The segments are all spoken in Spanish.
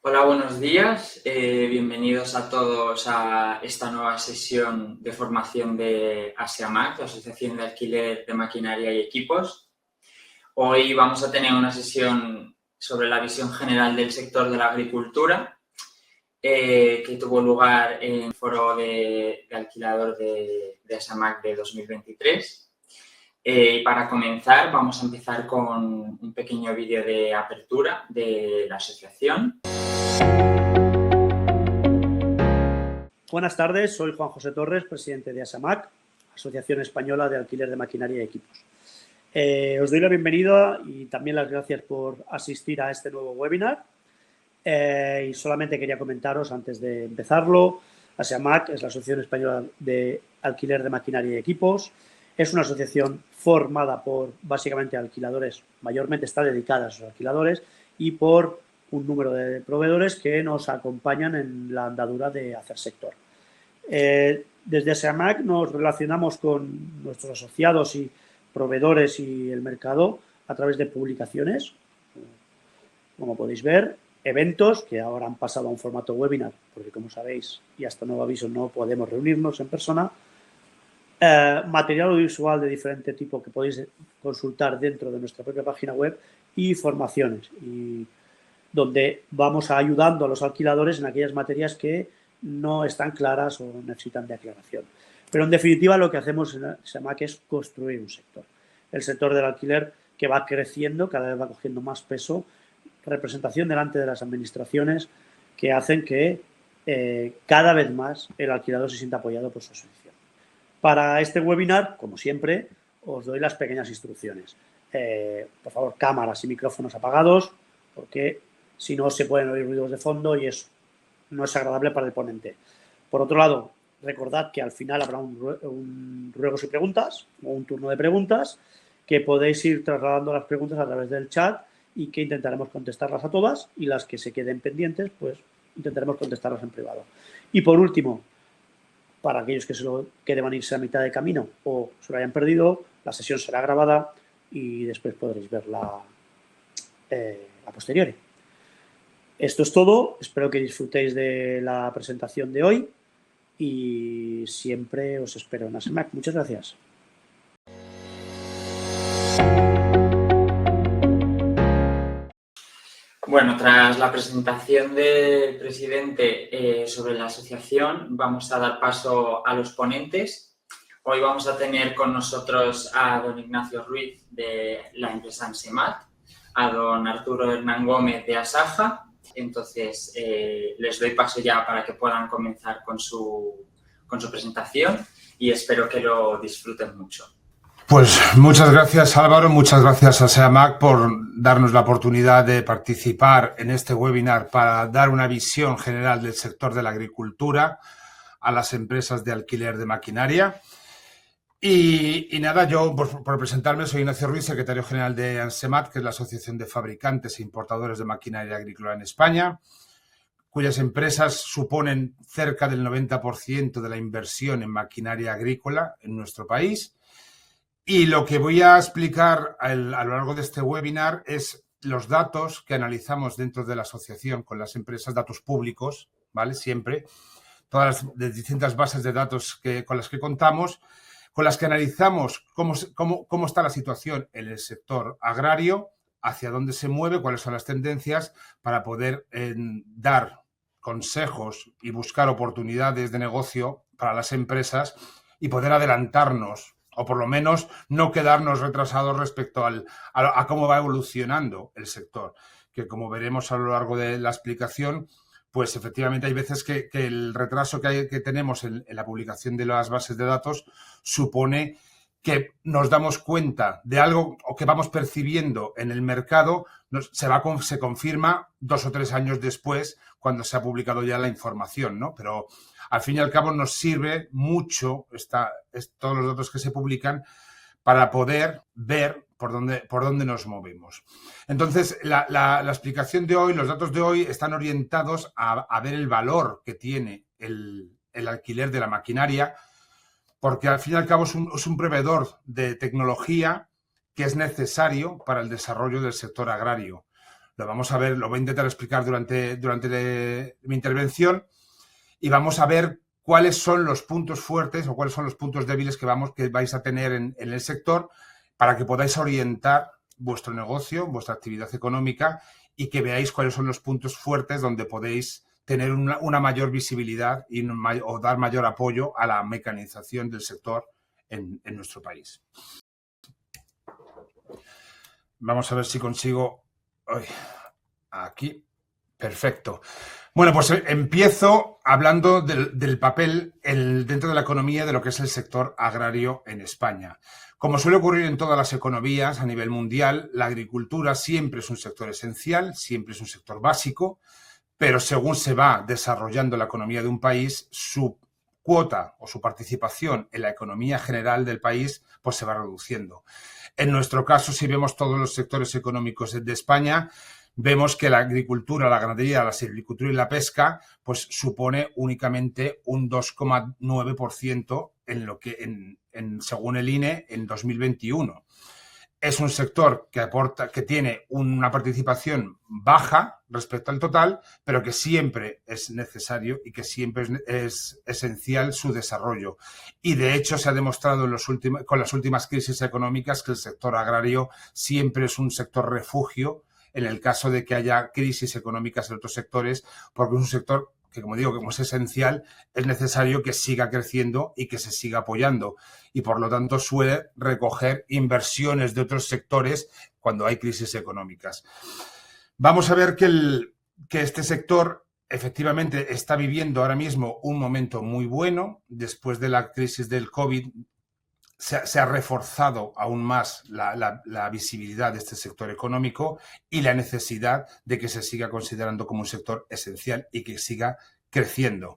Hola, buenos días. Bienvenidos a todos a esta nueva sesión de formación de ASEAMAC, la Asociación de Alquiler de Maquinaria y Equipos. Hoy vamos a tener una sesión sobre la visión general del sector de la agricultura, que tuvo lugar en el foro de alquilador de ASEAMAC de 2023. Y para comenzar, vamos a empezar con un pequeño vídeo de apertura de la asociación. Buenas tardes, soy Juan José Torres, presidente de ASEAMAC, Asociación Española de Alquiler de Maquinaria y Equipos. Os doy la bienvenida y también las gracias por asistir a este nuevo webinar. Y solamente quería comentaros antes de empezarlo, ASEAMAC es la Asociación Española de Alquiler de Maquinaria y Equipos. Es una asociación formada por básicamente alquiladores, mayormente está dedicada a esos alquiladores y por un número de proveedores que nos acompañan en la andadura de hacer sector. Desde ASEAMAC nos relacionamos con nuestros asociados y proveedores y el mercado a través de publicaciones, como podéis ver, eventos que ahora han pasado a un formato webinar, porque como sabéis y hasta nuevo aviso no podemos reunirnos en persona, material audiovisual de diferente tipo que podéis consultar dentro de nuestra propia página web y formaciones, y donde vamos ayudando a los alquiladores en aquellas materias que no están claras o necesitan de aclaración. Pero en definitiva lo que hacemos en ASEAMAC es construir un sector. El sector del alquiler que va creciendo, cada vez va cogiendo más peso, representación delante de las administraciones que hacen que cada vez más el alquilador se sienta apoyado por su asociación. Para este webinar, como siempre, os doy las pequeñas instrucciones. Por favor, cámaras y micrófonos apagados, porque si no se pueden oír ruidos de fondo y no es agradable para el ponente. Por otro lado, recordad que al final habrá un ruegos y preguntas o un turno de preguntas que podéis ir trasladando las preguntas a través del chat y que intentaremos contestarlas a todas, y las que se queden pendientes, pues intentaremos contestarlas en privado. Y por último, para aquellos que deban irse a mitad de camino o se lo hayan perdido, la sesión será grabada y después podréis verla a posteriori. Esto es todo, espero que disfrutéis de la presentación de hoy y siempre os espero en ASEAMAC. Muchas gracias. Bueno, tras la presentación del presidente sobre la asociación, vamos a dar paso a los ponentes. Hoy vamos a tener con nosotros a don Ignacio Ruiz de la empresa ANSEMAT, a don Arturo Hernán Gómez de Asaja. Entonces, les doy paso ya para que puedan comenzar con su presentación y espero que lo disfruten mucho. Pues muchas gracias, Álvaro, muchas gracias a ASEAMAC por darnos la oportunidad de participar en este webinar para dar una visión general del sector de la agricultura a las empresas de alquiler de maquinaria. Y nada, yo por presentarme soy Ignacio Ruiz, secretario general de ANSEMAT, que es la Asociación de Fabricantes e Importadores de Maquinaria Agrícola en España, cuyas empresas suponen cerca del 90% de la inversión en maquinaria agrícola en nuestro país. Y lo que voy a explicar a lo largo de este webinar es los datos que analizamos dentro de la asociación con las empresas, datos públicos, ¿vale? Siempre, todas las distintas bases de datos con las que contamos, con las que analizamos cómo está la situación en el sector agrario, hacia dónde se mueve, cuáles son las tendencias, para poder dar consejos y buscar oportunidades de negocio para las empresas y poder adelantarnos, o por lo menos no quedarnos retrasados respecto a cómo va evolucionando el sector, que como veremos a lo largo de la explicación, pues efectivamente hay veces que el retraso que tenemos en la publicación de las bases de datos supone que nos damos cuenta de algo o que vamos percibiendo en el mercado, se confirma 2 o 3 años después cuando se ha publicado ya la información, ¿no? Pero al fin y al cabo nos sirve mucho todos los datos que se publican para poder ver por dónde nos movemos. Entonces, la explicación de hoy, los datos de hoy están orientados a ver el valor que tiene el alquiler de la maquinaria, porque al fin y al cabo es un proveedor de tecnología que es necesario para el desarrollo del sector agrario. Lo vamos a ver, lo voy a intentar explicar durante mi intervención y vamos a ver cuáles son los puntos fuertes o cuáles son los puntos débiles que vais a tener en el sector para que podáis orientar vuestro negocio, vuestra actividad económica y que veáis cuáles son los puntos fuertes donde podéis tener una mayor visibilidad o dar mayor apoyo a la mecanización del sector en nuestro país. Vamos a ver si consigo... Aquí. Perfecto. Bueno, pues empiezo hablando del papel dentro de la economía de lo que es el sector agrario en España. Como suele ocurrir en todas las economías a nivel mundial, la agricultura siempre es un sector esencial, siempre es un sector básico, pero según se va desarrollando la economía de un país, su cuota o su participación en la economía general del país pues se va reduciendo. En nuestro caso, si vemos todos los sectores económicos de España, vemos que la agricultura, la ganadería, la silvicultura y la pesca pues supone únicamente un 2,9% según el INE en 2021. Es un sector que tiene una participación baja respecto al total, pero que siempre es necesario y que siempre es esencial su desarrollo. Y de hecho se ha demostrado con las últimas crisis económicas que el sector agrario siempre es un sector refugio en el caso de que haya crisis económicas en otros sectores, porque es un sector que, como digo, como es esencial, es necesario que siga creciendo y que se siga apoyando. Y, por lo tanto, suele recoger inversiones de otros sectores cuando hay crisis económicas. Vamos a ver que este sector efectivamente está viviendo ahora mismo un momento muy bueno. Después de la crisis del COVID, se ha reforzado aún más la visibilidad de este sector económico y la necesidad de que se siga considerando como un sector esencial y que siga creciendo.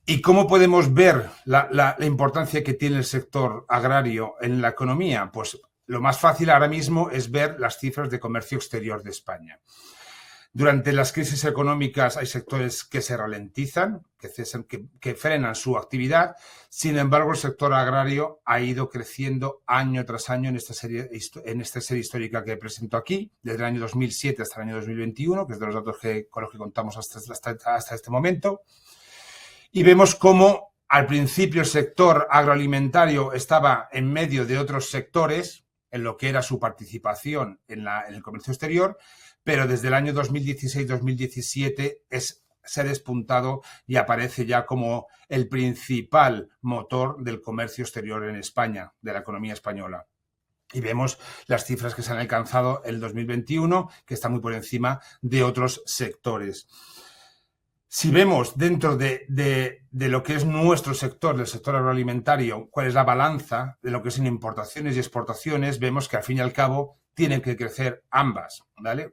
¿Y cómo podemos ver la importancia que tiene el sector agrario en la economía? Pues lo más fácil ahora mismo es ver las cifras de comercio exterior de España. Durante las crisis económicas hay sectores que se ralentizan, que frenan su actividad. Sin embargo, el sector agrario ha ido creciendo año tras año en esta serie histórica que presento aquí, desde el año 2007 hasta el año 2021, que es de los datos con los que contamos hasta este momento. Y vemos cómo al principio el sector agroalimentario estaba en medio de otros sectores en lo que era su participación en el comercio exterior, pero desde el año 2016-2017 se ha despuntado y aparece ya como el principal motor del comercio exterior en España, de la economía española. Y vemos las cifras que se han alcanzado en el 2021, que está muy por encima de otros sectores. Si vemos dentro de lo que es nuestro sector, del sector agroalimentario, cuál es la balanza de lo que son importaciones y exportaciones, vemos que al fin y al cabo tienen que crecer ambas, ¿vale?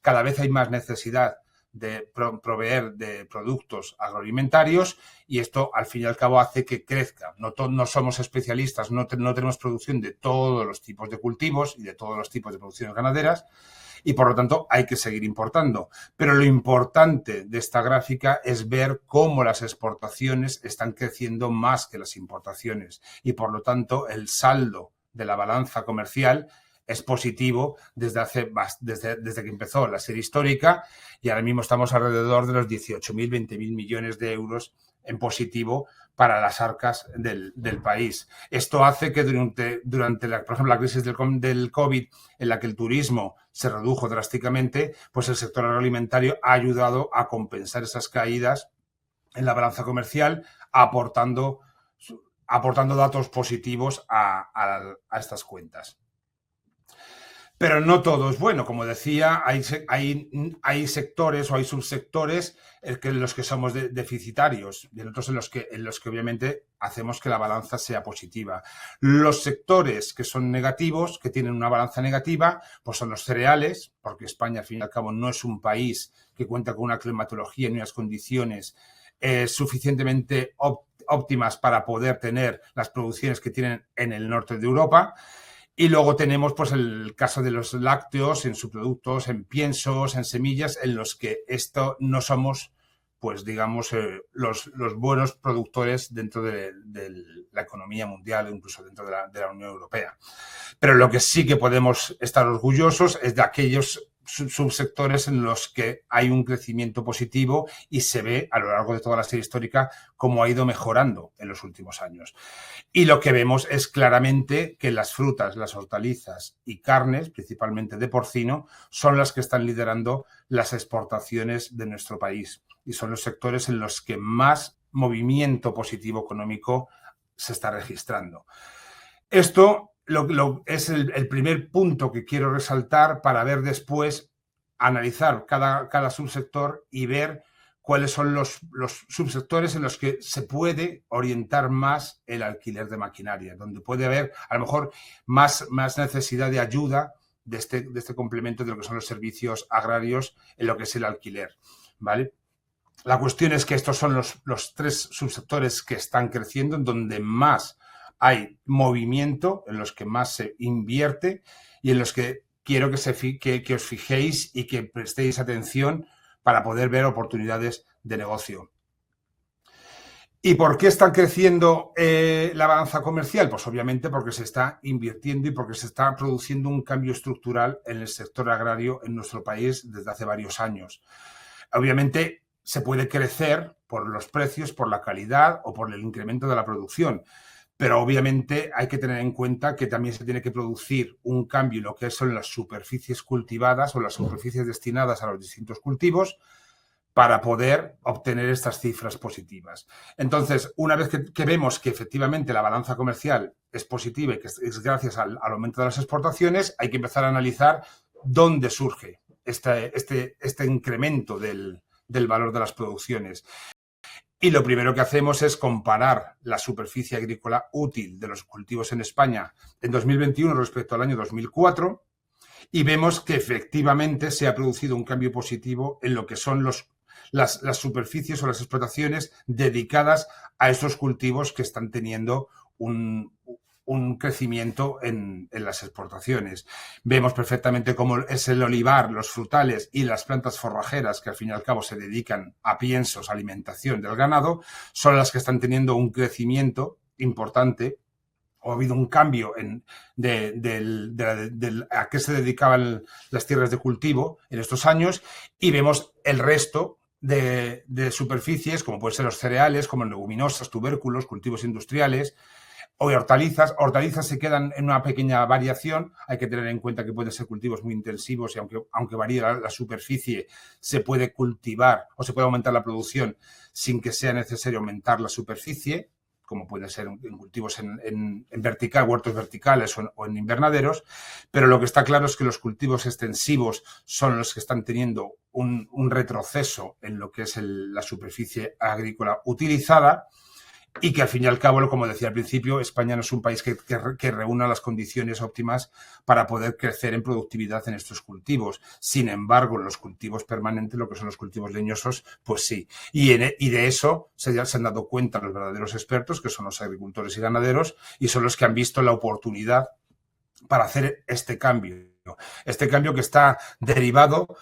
Cada vez hay más necesidad de proveer de productos agroalimentarios y esto al fin y al cabo hace que crezca. No somos especialistas, no tenemos producción de todos los tipos de cultivos y de todos los tipos de producciones ganaderas y por lo tanto hay que seguir importando. Pero lo importante de esta gráfica es ver cómo las exportaciones están creciendo más que las importaciones y por lo tanto el saldo de la balanza comercial es positivo desde que empezó la serie histórica y ahora mismo estamos alrededor de los 18.000, 20.000 millones de euros en positivo para las arcas del país. Esto hace que durante por ejemplo, la crisis del COVID, en la que el turismo se redujo drásticamente, pues el sector agroalimentario ha ayudado a compensar esas caídas en la balanza comercial, aportando datos positivos a estas cuentas. Pero no todo es bueno. Como decía, hay sectores o hay subsectores en los que somos deficitarios y en otros en los que obviamente hacemos que la balanza sea positiva. Los sectores que son negativos, que tienen una balanza negativa, pues son los cereales, porque España, al fin y al cabo, no es un país que cuenta con una climatología ni unas condiciones suficientemente óptimas para poder tener las producciones que tienen en el norte de Europa. Y luego tenemos pues el caso de los lácteos, en subproductos, en piensos, en semillas, en los que esto no somos, pues digamos, los buenos productores dentro de la economía mundial, incluso dentro de la Unión Europea. Pero lo que sí que podemos estar orgullosos es de aquellos subsectores en los que hay un crecimiento positivo y se ve a lo largo de toda la serie histórica cómo ha ido mejorando en los últimos años. Y lo que vemos es claramente que las frutas, las hortalizas y carnes, principalmente de porcino, son las que están liderando las exportaciones de nuestro país y son los sectores en los que más movimiento positivo económico se está registrando. Esto es el primer punto que quiero resaltar para ver después, analizar cada subsector y ver cuáles son los subsectores en los que se puede orientar más el alquiler de maquinaria, donde puede haber a lo mejor más necesidad de ayuda de este complemento de lo que son los servicios agrarios en lo que es el alquiler, ¿vale? La cuestión es que estos son los 3 subsectores que están creciendo, en donde más hay movimiento, en los que más se invierte y en los que quiero que os fijéis y que prestéis atención para poder ver oportunidades de negocio. ¿Y por qué están creciendo la balanza comercial? Pues obviamente porque se está invirtiendo y porque se está produciendo un cambio estructural en el sector agrario en nuestro país desde hace varios años. Obviamente se puede crecer por los precios, por la calidad o por el incremento de la producción. Pero obviamente hay que tener en cuenta que también se tiene que producir un cambio en lo que son las superficies cultivadas o las superficies destinadas a los distintos cultivos para poder obtener estas cifras positivas. Entonces, una vez que vemos que efectivamente la balanza comercial es positiva y que es gracias al aumento de las exportaciones, hay que empezar a analizar dónde surge este incremento del valor de las producciones. Y lo primero que hacemos es comparar la superficie agrícola útil de los cultivos en España en 2021 respecto al año 2004 y vemos que efectivamente se ha producido un cambio positivo en lo que son las superficies o las explotaciones dedicadas a esos cultivos que están teniendo un crecimiento en las exportaciones. Vemos perfectamente cómo es el olivar, los frutales y las plantas forrajeras, que al fin y al cabo se dedican a piensos, alimentación del ganado, son las que están teniendo un crecimiento importante. O ha habido un cambio a qué se dedicaban las tierras de cultivo en estos años y vemos el resto de superficies, como pueden ser los cereales, como leguminosas, tubérculos, cultivos industriales, o hortalizas. Hortalizas se quedan en una pequeña variación. Hay que tener en cuenta que pueden ser cultivos muy intensivos y aunque varíe la superficie, se puede cultivar o se puede aumentar la producción sin que sea necesario aumentar la superficie, como puede ser en cultivos en vertical, huertos verticales o en invernaderos. Pero lo que está claro es que los cultivos extensivos son los que están teniendo un retroceso en lo que es la superficie agrícola utilizada. Y que al fin y al cabo, como decía al principio, España no es un país que reúna las condiciones óptimas para poder crecer en productividad en estos cultivos. Sin embargo, en los cultivos permanentes, lo que son los cultivos leñosos, pues sí. Y de eso ya se han dado cuenta los verdaderos expertos, que son los agricultores y ganaderos, y son los que han visto la oportunidad para hacer este cambio. Este cambio que está derivado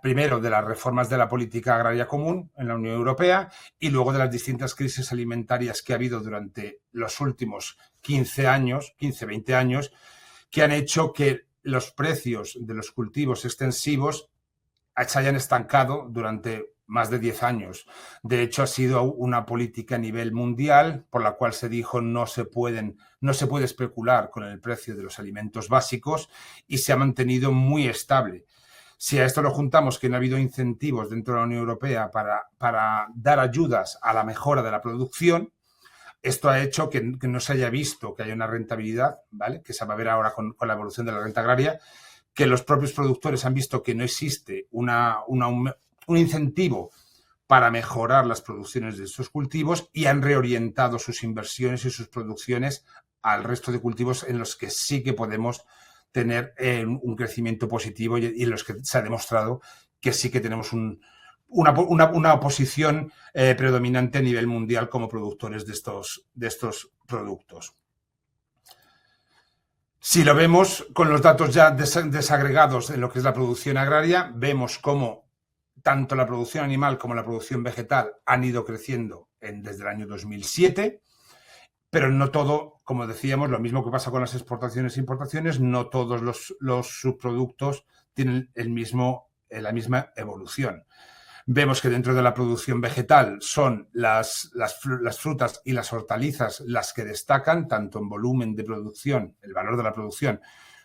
primero de las reformas de la política agraria común en la Unión Europea y luego de las distintas crisis alimentarias que ha habido durante los últimos 15, 20 años, que han hecho que los precios de los cultivos extensivos se hayan estancado durante más de 10 años. De hecho, ha sido una política a nivel mundial por la cual se dijo no se puede especular con el precio de los alimentos básicos y se ha mantenido muy estable. Si a esto lo juntamos que no ha habido incentivos dentro de la Unión Europea para dar ayudas a la mejora de la producción, esto ha hecho que no se haya visto que haya una rentabilidad, ¿vale? Que se va a ver ahora con la evolución de la renta agraria, que los propios productores han visto que no existe un incentivo para mejorar las producciones de estos cultivos y han reorientado sus inversiones y sus producciones al resto de cultivos en los que sí que podemos tener un crecimiento positivo y en los que se ha demostrado que sí que tenemos una posición predominante a nivel mundial como productores de estos productos. Si lo vemos con los datos ya desagregados en lo que es la producción agraria, vemos cómo tanto la producción animal como la producción vegetal han ido creciendo desde el año 2007, pero no todo como decíamos, lo mismo que pasa con las exportaciones e importaciones, no todos los subproductos tienen la misma evolución. Vemos que dentro de la producción vegetal son las frutas y las hortalizas las que destacan, tanto en volumen de producción, el valor de la producción,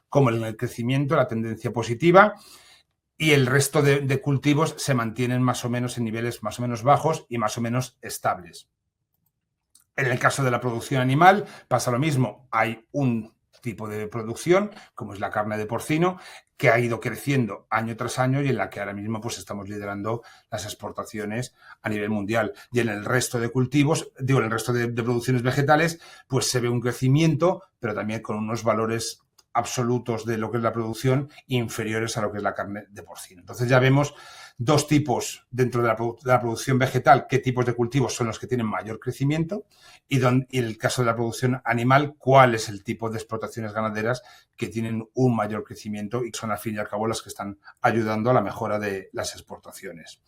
como en el crecimiento, la tendencia positiva, y el resto de cultivos se mantienen más o menos en niveles más o menos bajos y más o menos estables. En el caso de la producción animal pasa lo mismo. Hay un tipo de producción, como es la carne de porcino, que ha ido creciendo año tras año y en la que ahora mismo pues estamos liderando las exportaciones a nivel mundial. Y en el resto de cultivos, en el resto de producciones vegetales, pues se ve un crecimiento, pero también con unos valores absolutos de lo que es la producción inferiores a lo que es la carne de porcino. Entonces ya vemos dos tipos dentro de la producción vegetal, qué tipos de cultivos son los que tienen mayor crecimiento y en el caso de la producción animal, cuál es el tipo de explotaciones ganaderas que tienen un mayor crecimiento y son al fin y al cabo las que están ayudando a la mejora de las exportaciones.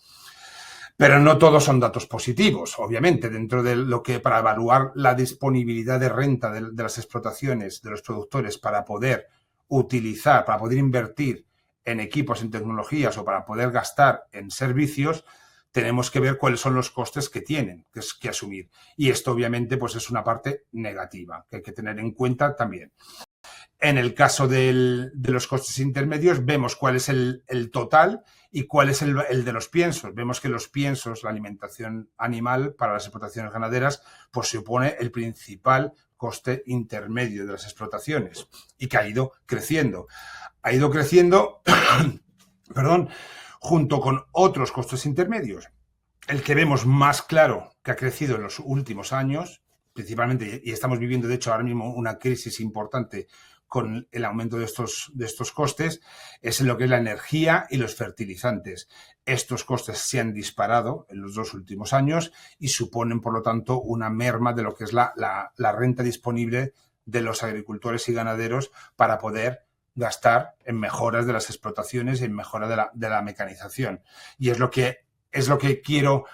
Pero no todos son datos positivos, obviamente, dentro de lo que para evaluar la disponibilidad de renta de las explotaciones, de los productores, para poder utilizar, para poder invertir en equipos, en tecnologías o para poder gastar en servicios, tenemos que ver cuáles son los costes que tienen que asumir. Y esto, obviamente, pues es una parte negativa que hay que tener en cuenta también. En el caso de los costes intermedios, vemos cuál es el total y cuál es el de los piensos. Vemos que los piensos, la alimentación animal para las explotaciones ganaderas, pues supone el principal coste intermedio de las explotaciones y que ha ido creciendo. Ha ido creciendo, perdón, junto con otros costes intermedios. El que vemos más claro que ha crecido en los últimos años, principalmente, y estamos viviendo, de hecho, ahora mismo una crisis importante con el aumento de estos costes, es en lo que es la energía y los fertilizantes. Estos costes se han disparado en los 2 últimos años y suponen, por lo tanto, una merma de lo que es la renta disponible de los agricultores y ganaderos para poder gastar en mejoras de las explotaciones y en mejora de la mecanización. Y es lo que quiero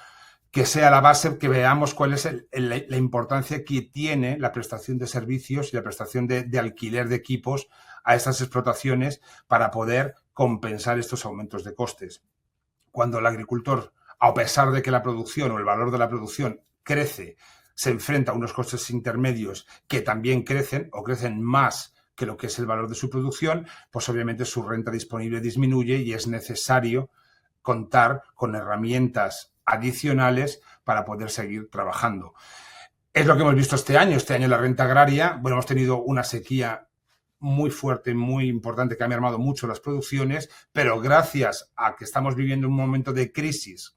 que sea la base, que veamos cuál es la importancia que tiene la prestación de servicios y la prestación de alquiler de equipos a estas explotaciones para poder compensar estos aumentos de costes. Cuando el agricultor, a pesar de que la producción o el valor de la producción crece, se enfrenta a unos costes intermedios que también crecen o crecen más que lo que es el valor de su producción, pues obviamente su renta disponible disminuye y es necesario contar con herramientas adicionales para poder seguir trabajando. Es lo que hemos visto este año. Este año la renta agraria, bueno, hemos tenido una sequía muy fuerte, muy importante, que ha mermado mucho las producciones, pero gracias a que estamos viviendo un momento de crisis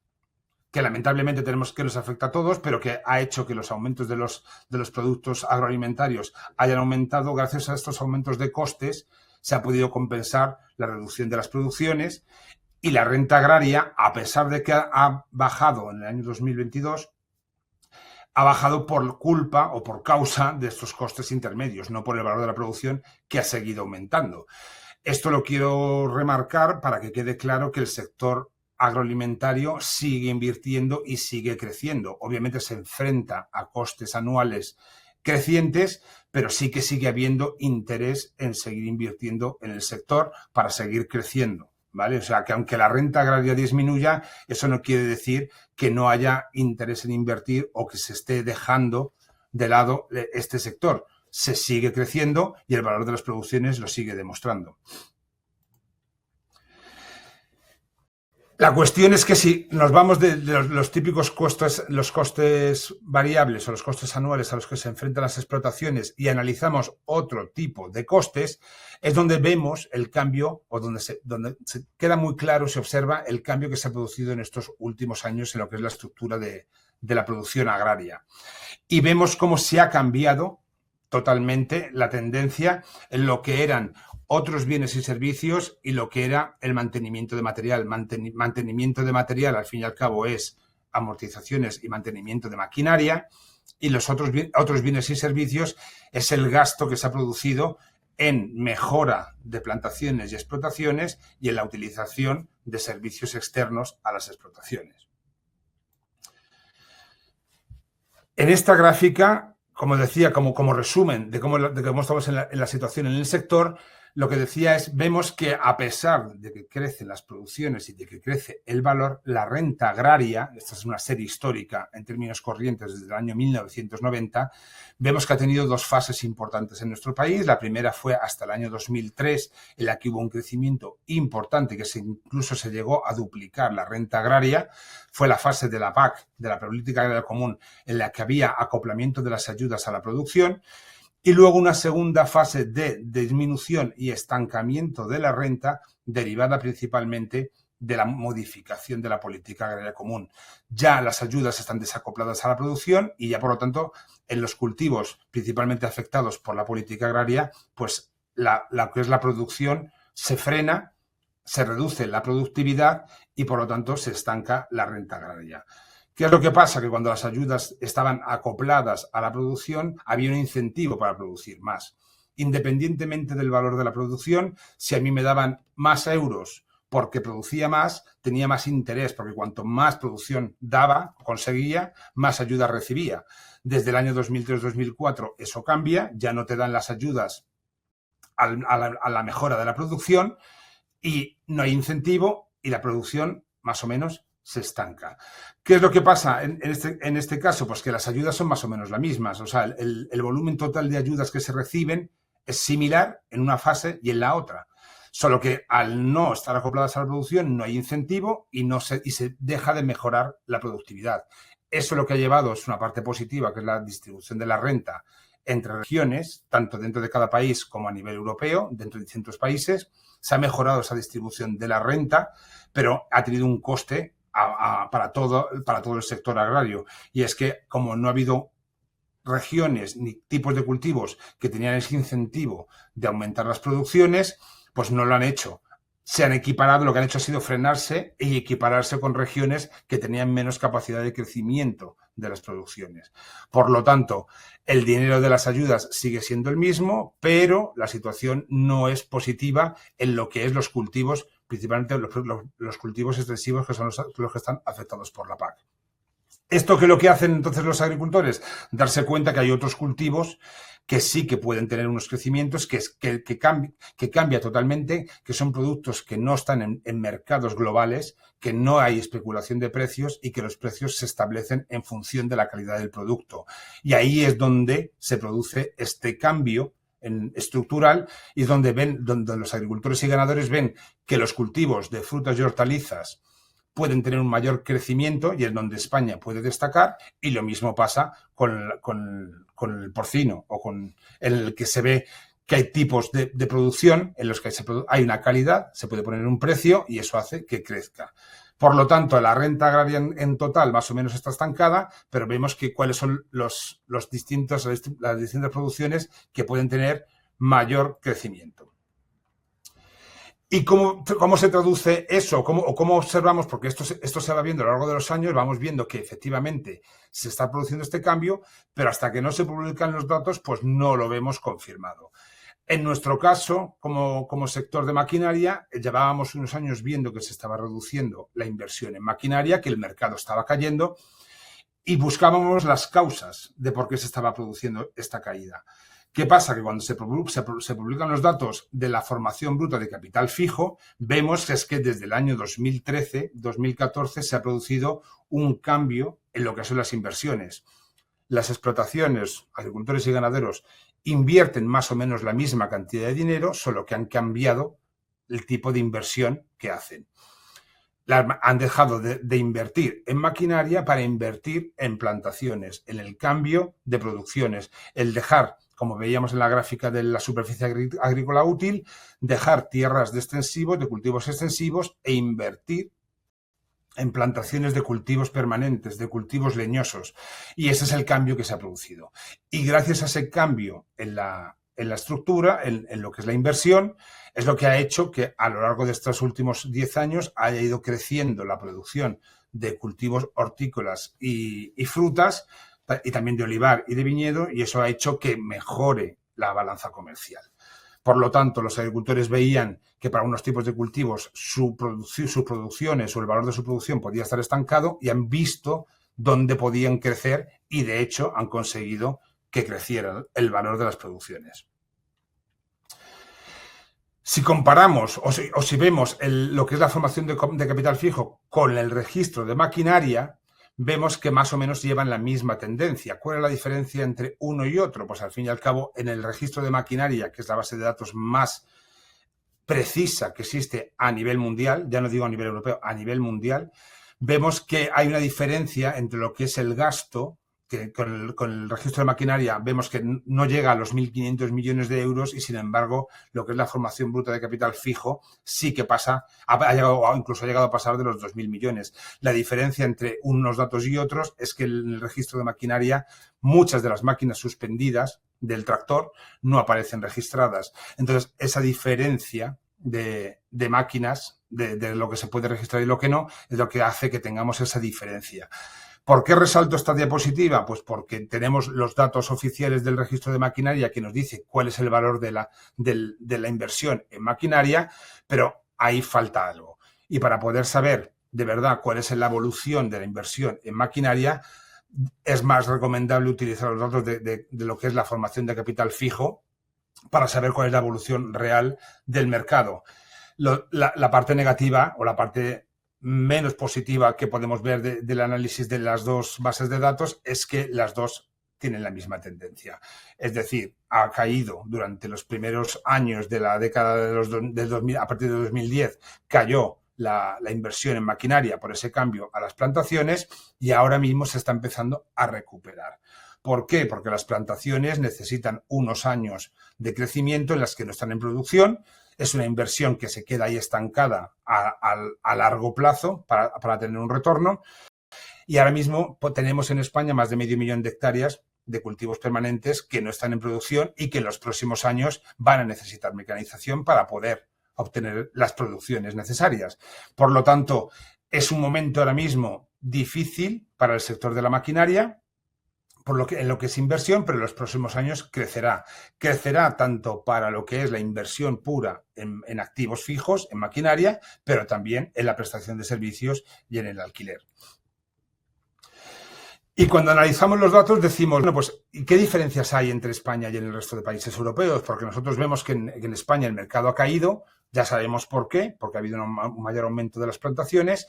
que lamentablemente que nos afecta a todos, pero que ha hecho que los aumentos de los productos agroalimentarios hayan aumentado. Gracias a estos aumentos de costes se ha podido compensar la reducción de las producciones. Y la renta agraria, a pesar de que ha bajado en el año 2022, ha bajado por culpa o por causa de estos costes intermedios, no por el valor de la producción, que ha seguido aumentando. Esto lo quiero remarcar para que quede claro que el sector agroalimentario sigue invirtiendo y sigue creciendo. Obviamente se enfrenta a costes anuales crecientes, pero sí que sigue habiendo interés en seguir invirtiendo en el sector para seguir creciendo. ¿Vale? O sea, que aunque la renta agraria disminuya, eso no quiere decir que no haya interés en invertir o que se esté dejando de lado este sector. Se sigue creciendo y el valor de las producciones lo sigue demostrando. La cuestión es que si nos vamos de los típicos costes, los costes variables o los costes anuales a los que se enfrentan las explotaciones y analizamos otro tipo de costes, es donde vemos el cambio o donde se queda muy claro, se observa el cambio que se ha producido en estos últimos años en lo que es la estructura de la producción agraria. Y vemos cómo se ha cambiado totalmente la tendencia en lo que eran otros bienes y servicios y lo que era el mantenimiento de material. Mantenimiento de material, al fin y al cabo, es amortizaciones y mantenimiento de maquinaria, y los otros bienes y servicios es el gasto que se ha producido en mejora de plantaciones y explotaciones y en la utilización de servicios externos a las explotaciones. En esta gráfica, como decía, como resumen de cómo estamos en la situación en el sector, lo que decía es, vemos que a pesar de que crecen las producciones y de que crece el valor, la renta agraria, esta es una serie histórica en términos corrientes desde el año 1990, vemos que ha tenido dos fases importantes en nuestro país. La primera fue hasta el año 2003, en la que hubo un crecimiento importante, que incluso se llegó a duplicar la renta agraria. Fue la fase de la PAC, de la Política Agraria Común, en la que había acoplamiento de las ayudas a la producción. Y luego una segunda fase de disminución y estancamiento de la renta, derivada principalmente de la modificación de la política agraria común. Ya las ayudas están desacopladas a la producción y ya, por lo tanto, en los cultivos principalmente afectados por la política agraria, pues la que es la producción se frena, se reduce la productividad y, por lo tanto, se estanca la renta agraria. ¿Qué es lo que pasa? Que cuando las ayudas estaban acopladas a la producción, había un incentivo para producir más. Independientemente del valor de la producción, si a mí me daban más euros porque producía más, tenía más interés, porque cuanto más producción daba, conseguía, más ayuda recibía. Desde el año 2003-2004 eso cambia, ya no te dan las ayudas a la mejora de la producción y no hay incentivo y la producción más o menos se estanca. ¿Qué es lo que pasa en este caso? Pues que las ayudas son más o menos las mismas. O sea, el volumen total de ayudas que se reciben es similar en una fase y en la otra. Solo que al no estar acopladas a la producción no hay incentivo y se deja de mejorar la productividad. Eso lo que ha llevado es una parte positiva, que es la distribución de la renta entre regiones, tanto dentro de cada país como a nivel europeo, dentro de distintos países. Se ha mejorado esa distribución de la renta, pero ha tenido un coste para todo el sector agrario. Y es que, como no ha habido regiones ni tipos de cultivos que tenían ese incentivo de aumentar las producciones, pues no lo han hecho. Se han equiparado, lo que han hecho ha sido frenarse y equipararse con regiones que tenían menos capacidad de crecimiento de las producciones. Por lo tanto, el dinero de las ayudas sigue siendo el mismo, pero la situación no es positiva en lo que es los cultivos, principalmente los cultivos extensivos, que son los que están afectados por la PAC. ¿Esto qué es lo que hacen entonces los agricultores? Darse cuenta que hay otros cultivos que sí que pueden tener unos crecimientos, que cambia totalmente, que son productos que no están en mercados globales, que no hay especulación de precios y que los precios se establecen en función de la calidad del producto. Y ahí es donde se produce este cambio estructural y es donde los agricultores y ganadores ven que los cultivos de frutas y hortalizas pueden tener un mayor crecimiento y es donde España puede destacar, y lo mismo pasa con el porcino o con el que se ve que hay tipos de producción en los que hay una calidad, se puede poner un precio y eso hace que crezca. Por lo tanto, la renta agraria en total más o menos está estancada, pero vemos que cuáles son las distintas producciones que pueden tener mayor crecimiento. ¿Y cómo se traduce eso? ¿Cómo observamos? Porque esto se va viendo a lo largo de los años, vamos viendo que efectivamente se está produciendo este cambio, pero hasta que no se publican los datos, pues no lo vemos confirmado. En nuestro caso, como sector de maquinaria, llevábamos unos años viendo que se estaba reduciendo la inversión en maquinaria, que el mercado estaba cayendo, y buscábamos las causas de por qué se estaba produciendo esta caída. ¿Qué pasa? Que cuando se publican los datos de la formación bruta de capital fijo, vemos que es que desde el año 2013-2014 se ha producido un cambio en lo que son las inversiones. Las explotaciones, agricultores y ganaderos, invierten más o menos la misma cantidad de dinero, solo que han cambiado el tipo de inversión que hacen. Han dejado de invertir en maquinaria para invertir en plantaciones, en el cambio de producciones, el dejar, como veíamos en la gráfica de la superficie agrícola útil, dejar tierras de cultivos extensivos e invertir en plantaciones de cultivos permanentes, de cultivos leñosos. Y ese es el cambio que se ha producido. Y gracias a ese cambio en la estructura, en lo que es la inversión, es lo que ha hecho que a lo largo de estos últimos 10 años haya ido creciendo la producción de cultivos hortícolas y frutas, y también de olivar y de viñedo, y eso ha hecho que mejore la balanza comercial. Por lo tanto, los agricultores veían que para unos tipos de cultivos sus producciones o el valor de su producción podía estar estancado y han visto dónde podían crecer y, de hecho, han conseguido que creciera el valor de las producciones. Si comparamos o si vemos lo que es la formación de capital fijo con el registro de maquinaria, vemos que más o menos llevan la misma tendencia. ¿Cuál es la diferencia entre uno y otro? Pues al fin y al cabo, en el registro de maquinaria, que es la base de datos más precisa que existe a nivel mundial, ya no digo a nivel europeo, a nivel mundial, vemos que hay una diferencia entre lo que es el gasto, que con el registro de maquinaria vemos que no llega a los 1.500 millones de euros y, sin embargo, lo que es la formación bruta de capital fijo sí que pasa, incluso ha llegado a pasar de los 2.000 millones. La diferencia entre unos datos y otros es que en el registro de maquinaria muchas de las máquinas suspendidas del tractor no aparecen registradas. Entonces, esa diferencia de máquinas, de lo que se puede registrar y lo que no, es lo que hace que tengamos esa diferencia. ¿Por qué resalto esta diapositiva? Pues porque tenemos los datos oficiales del registro de maquinaria que nos dice cuál es el valor de la inversión en maquinaria, pero ahí falta algo. Y para poder saber de verdad cuál es la evolución de la inversión en maquinaria, es más recomendable utilizar los datos de lo que es la formación de capital fijo para saber cuál es la evolución real del mercado. La parte negativa o la parte menos positiva que podemos ver del análisis de las dos bases de datos es que las dos tienen la misma tendencia. Es decir, ha caído durante los primeros años de la década del 2000, a partir de 2010, cayó la inversión en maquinaria por ese cambio a las plantaciones y ahora mismo se está empezando a recuperar. ¿Por qué? Porque las plantaciones necesitan unos años de crecimiento en las que no están en producción. Es una inversión que se queda ahí estancada a largo plazo para tener un retorno. Y ahora mismo tenemos en España más de 500.000 de hectáreas de cultivos permanentes que no están en producción y que en los próximos años van a necesitar mecanización para poder obtener las producciones necesarias. Por lo tanto, es un momento ahora mismo difícil para el sector de la maquinaria, en lo que es inversión, pero en los próximos años crecerá. Crecerá tanto para lo que es la inversión pura en activos fijos, en maquinaria, pero también en la prestación de servicios y en el alquiler. Y cuando analizamos los datos decimos, bueno, pues, ¿qué diferencias hay entre España y en el resto de países europeos? Porque nosotros vemos que en España el mercado ha caído, ya sabemos por qué, porque ha habido un mayor aumento de las plantaciones,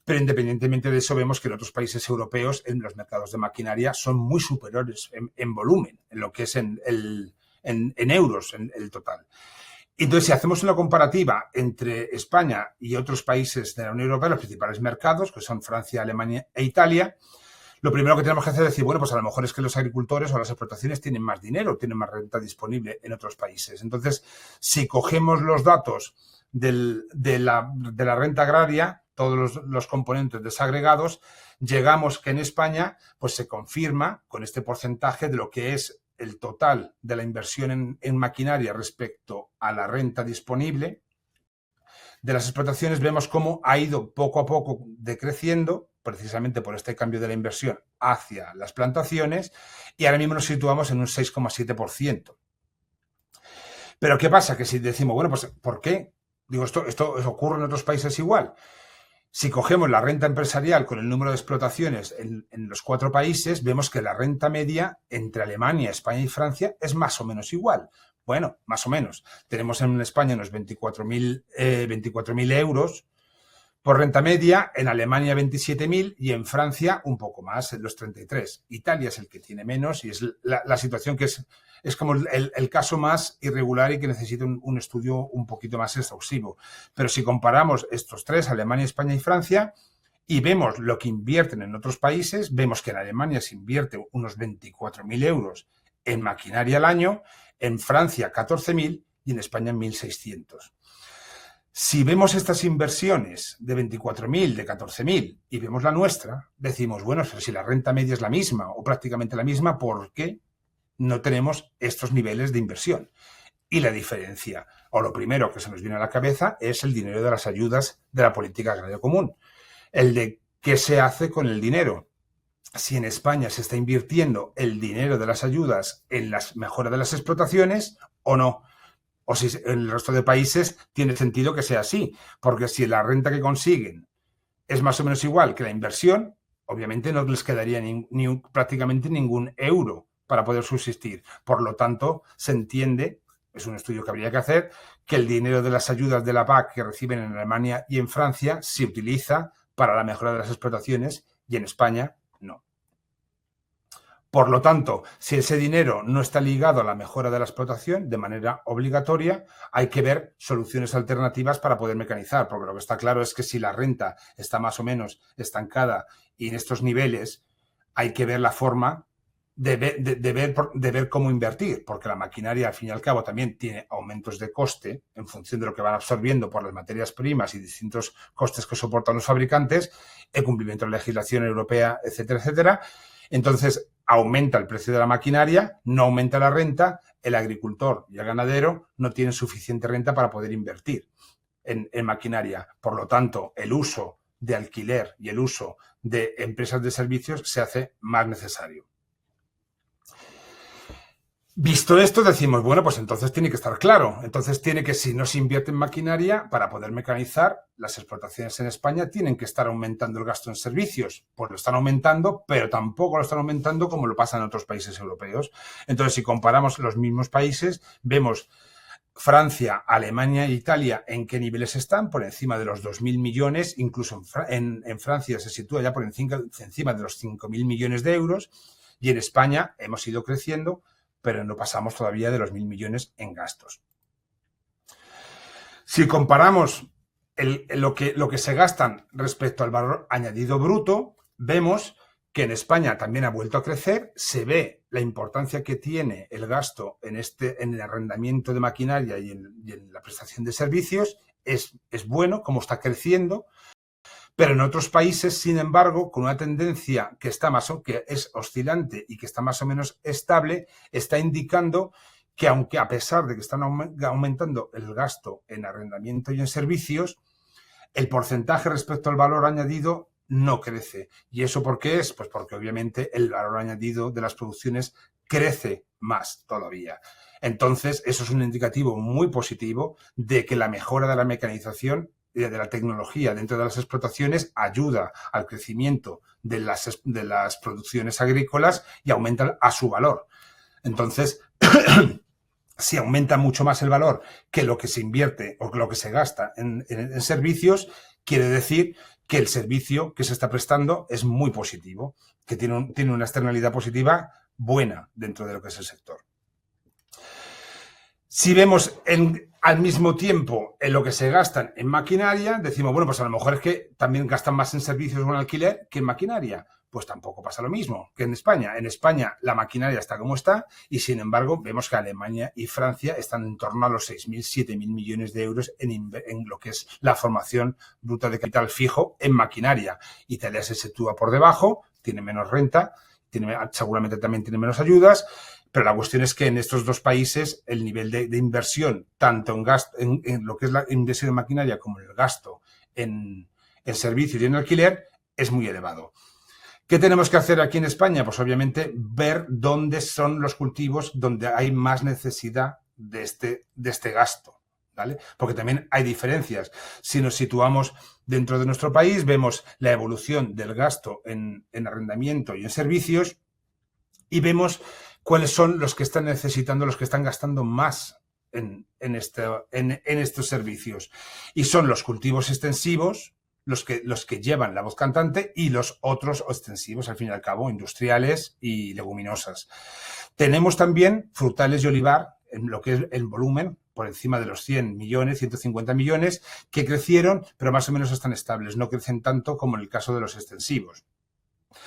pero independientemente de eso vemos que en otros países europeos en los mercados de maquinaria son muy superiores en volumen, en lo que es en euros, en el total. Entonces, si hacemos una comparativa entre España y otros países de la Unión Europea, los principales mercados, que son Francia, Alemania e Italia, lo primero que tenemos que hacer es decir, bueno, pues a lo mejor es que los agricultores o las explotaciones tienen más dinero, tienen más renta disponible en otros países. Entonces, si cogemos los datos de la renta agraria, todos los componentes desagregados, llegamos que en España pues se confirma con este porcentaje de lo que es el total de la inversión en maquinaria respecto a la renta disponible de las explotaciones. Vemos cómo ha ido poco a poco decreciendo, precisamente por este cambio de la inversión hacia las plantaciones, y ahora mismo nos situamos en un 6,7%. Pero ¿qué pasa? Que si decimos, bueno, pues ¿por qué? Digo, esto ocurre en otros países igual. Si cogemos la renta empresarial con el número de explotaciones en los 4 países, vemos que la renta media entre Alemania, España y Francia es más o menos igual. Bueno, más o menos. Tenemos en España unos 24.000 euros por renta media, en Alemania 27.000 y en Francia un poco más, en los 33. Italia es el que tiene menos y es la situación que es como el caso más irregular y que necesita un estudio un poquito más exhaustivo. Pero si comparamos estos 3, Alemania, España y Francia, y vemos lo que invierten en otros países, vemos que en Alemania se invierte unos 24.000 euros en maquinaria al año, en Francia 14.000 y en España 1.600. Si vemos estas inversiones de 24.000, de 14.000 y vemos la nuestra, decimos, bueno, pero si la renta media es la misma o prácticamente la misma, ¿por qué no tenemos estos niveles de inversión? Y la diferencia, o lo primero que se nos viene a la cabeza, es el dinero de las ayudas de la política agraria común. El de qué se hace con el dinero. Si en España se está invirtiendo el dinero de las ayudas en la mejora de las explotaciones o no. O si en el resto de países tiene sentido que sea así, porque si la renta que consiguen es más o menos igual que la inversión, obviamente no les quedaría prácticamente ningún euro para poder subsistir. Por lo tanto, se entiende, es un estudio que habría que hacer, que el dinero de las ayudas de la PAC que reciben en Alemania y en Francia se utiliza para la mejora de las explotaciones y en España no. Por lo tanto, si ese dinero no está ligado a la mejora de la explotación de manera obligatoria, hay que ver soluciones alternativas para poder mecanizar, porque lo que está claro es que si la renta está más o menos estancada y en estos niveles, hay que ver la forma de ver cómo invertir, porque la maquinaria, al fin y al cabo, también tiene aumentos de coste en función de lo que van absorbiendo por las materias primas y distintos costes que soportan los fabricantes, el cumplimiento de la legislación europea, etcétera, etcétera. Entonces, aumenta el precio de la maquinaria, no aumenta la renta, el agricultor y el ganadero no tienen suficiente renta para poder invertir en maquinaria. Por lo tanto, el uso de alquiler y el uso de empresas de servicios se hace más necesario. Visto esto, decimos, bueno, pues entonces tiene que estar claro. Entonces tiene que, si no se invierte en maquinaria, para poder mecanizar, las explotaciones en España tienen que estar aumentando el gasto en servicios. Pues lo están aumentando, pero tampoco lo están aumentando como lo pasa en otros países europeos. Entonces, si comparamos los mismos países, vemos Francia, Alemania e Italia en qué niveles están, por encima de los 2.000 millones, incluso en Francia se sitúa ya por encima de los 5.000 millones de euros, y en España hemos ido creciendo, pero no pasamos todavía de los 1.000 millones en gastos. Si comparamos lo que se gastan respecto al valor añadido bruto, vemos que en España también ha vuelto a crecer, se ve la importancia que tiene el gasto en el arrendamiento de maquinaria y en la prestación de servicios, es bueno como está creciendo, pero en otros países, sin embargo, con una tendencia que es oscilante y que está más o menos estable, está indicando que aunque a pesar de que están aumentando el gasto en arrendamiento y en servicios, el porcentaje respecto al valor añadido no crece. ¿Y eso por qué es? Pues porque obviamente el valor añadido de las producciones crece más todavía. Entonces, eso es un indicativo muy positivo de que la mejora de la mecanización y de la tecnología dentro de las explotaciones ayuda al crecimiento de las producciones agrícolas y aumenta a su valor. Entonces, si aumenta mucho más el valor que lo que se invierte o que lo que se gasta en servicios, quiere decir que el servicio que se está prestando es muy positivo, que tiene una externalidad positiva buena dentro de lo que es el sector. Si vemos al mismo tiempo en lo que se gastan en maquinaria, decimos, bueno, pues a lo mejor es que también gastan más en servicios o en alquiler que en maquinaria. Pues tampoco pasa lo mismo que en España. En España la maquinaria está como está y, sin embargo, vemos que Alemania y Francia están en torno a los 6.000, 7.000 millones de euros en lo que es la formación bruta de capital fijo en maquinaria. Italia se sitúa por debajo, tiene menos renta, seguramente también tiene menos ayudas, pero la cuestión es que en estos dos países el nivel de inversión, tanto en lo que es la inversión en maquinaria como en el gasto en servicios y en alquiler, es muy elevado. ¿Qué tenemos que hacer aquí en España? Pues obviamente ver dónde son los cultivos donde hay más necesidad de este gasto, ¿vale? Porque también hay diferencias. Si nos situamos dentro de nuestro país, vemos la evolución del gasto en arrendamiento y en servicios y vemos cuáles son los que están necesitando, los que están gastando más en estos servicios. Y son los cultivos extensivos, los que llevan la voz cantante y los otros extensivos, al fin y al cabo, industriales y leguminosas. Tenemos también frutales y olivar, en lo que es el volumen, por encima de los 100 millones, 150 millones, que crecieron, pero más o menos están estables, no crecen tanto como en el caso de los extensivos.